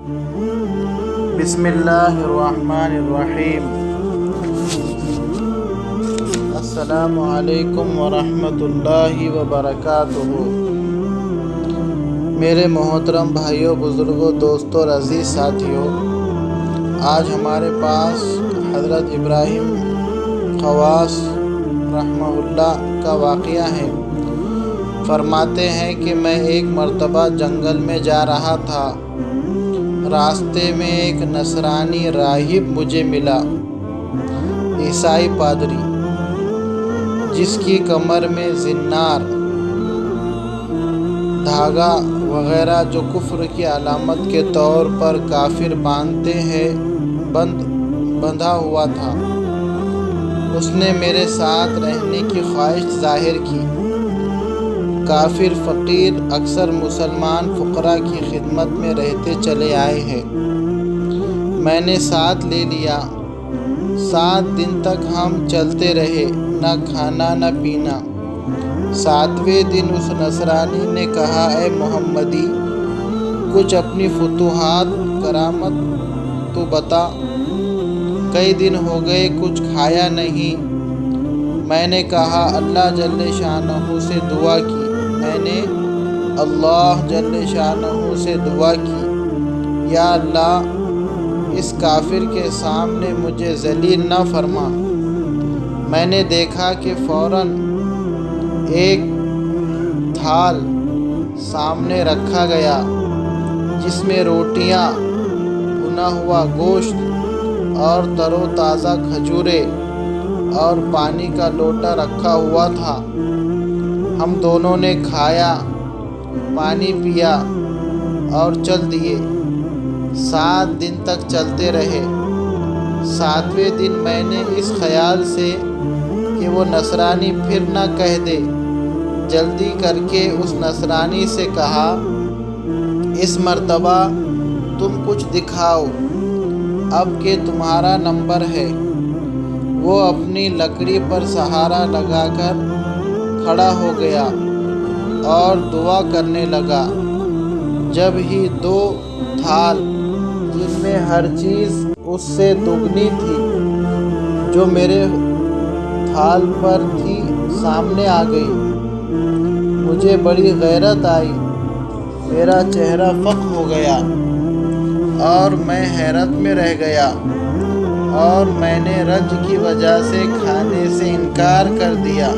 بسم اللہ الرحمن الرحیم۔ السلام علیکم ورحمۃ اللہ وبرکاتہ۔ میرے محترم بھائیوں، بزرگوں، دوستوں اور عزیز ساتھیوں، آج ہمارے پاس حضرت ابراہیم خواص رحمہ اللہ کا واقعہ ہے۔ فرماتے ہیں کہ میں ایک مرتبہ جنگل میں جا رہا تھا۔ راستے میں ایک نصرانی راہب مجھے ملا، عیسائی پادری، جس کی کمر میں زنار، دھاگا وغیرہ جو کفر کی علامت کے طور پر کافر باندھتے ہیں بندھا ہوا تھا۔ اس نے میرے ساتھ رہنے کی خواہش ظاہر کی۔ کافر فقیر اکثر مسلمان فقراء کی خدمت میں رہتے چلے آئے ہیں۔ میں نے ساتھ لے لیا۔ 7 دن تک ہم چلتے رہے، نہ کھانا نہ پینا۔ 7ویں دن اس نصرانی نے کہا، اے محمدی، کچھ اپنی فتوحات کرامت تو بتا۔ کئی دن ہو گئے کچھ کھایا نہیں۔ میں نے کہا، اللہ جل شانہ سے دعا کی۔ میں نے اللہ جل شانہ سے دعا کی، یا اللہ، اس کافر کے سامنے مجھے ذلیل نہ فرما۔ میں نے دیکھا کہ فوراً ایک تھال سامنے رکھا گیا، جس میں روٹیاں، بھنا ہوا گوشت اور تر و تازہ کھجوریں اور پانی کا لوٹا رکھا ہوا تھا۔ ہم دونوں نے کھایا، پانی پیا اور چل دیے۔ 7 دن تک چلتے رہے۔ 7ویں دن میں نے اس خیال سے کہ وہ نصرانی پھر نہ کہہ دے، جلدی کر کے اس نصرانی سے کہا، اس مرتبہ تم کچھ دکھاؤ، اب کہ تمہارا نمبر ہے۔ وہ اپنی لکڑی پر سہارا لگا کر کھڑا ہو گیا اور دعا کرنے لگا۔ جب ہی 2 تھال، جن میں ہر چیز اس سے دگنی تھی جو میرے تھال پر تھی، سامنے آ گئی، مجھے بڑی غیرت آئی۔ میرا چہرہ فق ہو گیا اور میں حیرت میں رہ گیا، اور میں نے رنج کی وجہ سے کھانے سے انکار کر دیا۔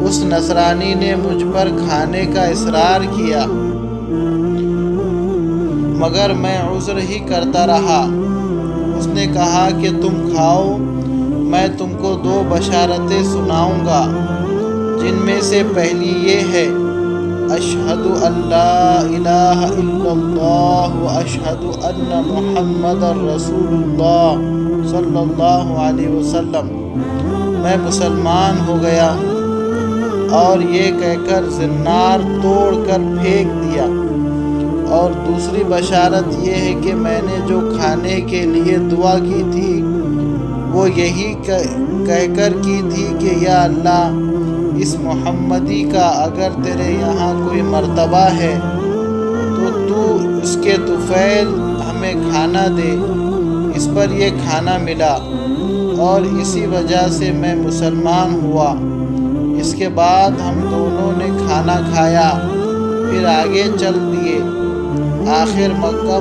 اس نصرانی نے مجھ پر کھانے کا اصرار کیا، مگر میں عذر ہی کرتا رہا۔ اس نے کہا کہ تم کھاؤ، میں تم کو 2 بشارتیں سناؤں گا، جن میں سے پہلی یہ ہے، اشہد ان لا الہ الا اللہ و اشہد ان محمد رسول اللہ صلی اللہ علیہ وسلم، میں مسلمان ہو گیا ہوں۔ اور یہ کہہ کر زنار توڑ کر پھینک دیا۔ اور دوسری بشارت یہ ہے کہ میں نے جو کھانے کے لیے دعا کی تھی، وہ یہی کہہ کر کی تھی کہ یا اللہ، اس محمدی کا اگر تیرے یہاں کوئی مرتبہ ہے تو اس کے طفیل ہمیں کھانا دے۔ اس پر یہ کھانا ملا اور اسی وجہ سے میں مسلمان ہوا۔ اس کے بعد ہم دونوں نے کھانا کھایا، پھر آگے چل دیے۔ آخر مکہ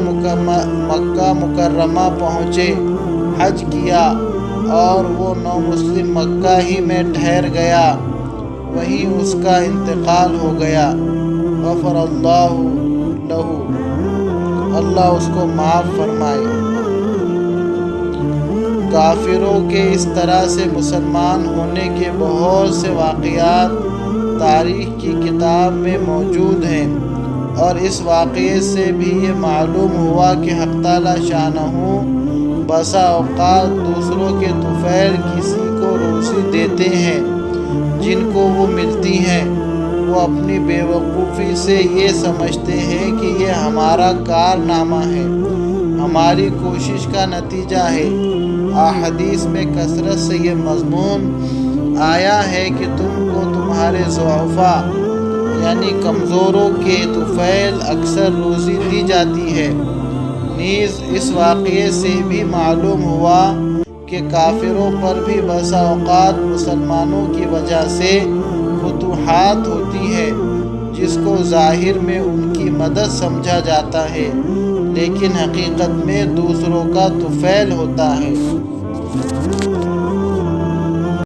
مکرمہ پہنچے، حج کیا، اور وہ نو مسلم مکہ ہی میں ٹھہر گیا۔ وہیں اس کا انتقال ہو گیا۔ غفر اللہ لہ، اللہ اس کو معاف فرمائے۔ کافروں کے اس طرح سے مسلمان ہونے کے بہت سے واقعات تاریخ کی کتاب میں موجود ہیں، اور اس واقعے سے بھی یہ معلوم ہوا کہ حق تعالی شانہ بسا اوقات دوسروں کے طفیل کسی کو روزی دیتے ہیں، جن کو وہ ملتی ہیں۔ وہ اپنی بے وقوفی سے یہ سمجھتے ہیں کہ یہ ہمارا کارنامہ ہے، ہماری کوشش کا نتیجہ ہے۔ احادیث میں کثرت سے یہ مضمون آیا ہے کہ تم کو تمہارے ضعفاء یعنی کمزوروں کے طفیل اکثر روزی دی جاتی ہے۔ نیز اس واقعے سے بھی معلوم ہوا کہ کافروں پر بھی بسا اوقات مسلمانوں کی وجہ سے فتوحات ہوتی ہے، جس کو ظاہر میں ان کی مدد سمجھا جاتا ہے، لیکن حقیقت میں دوسروں کا طفیل ہوتا ہے۔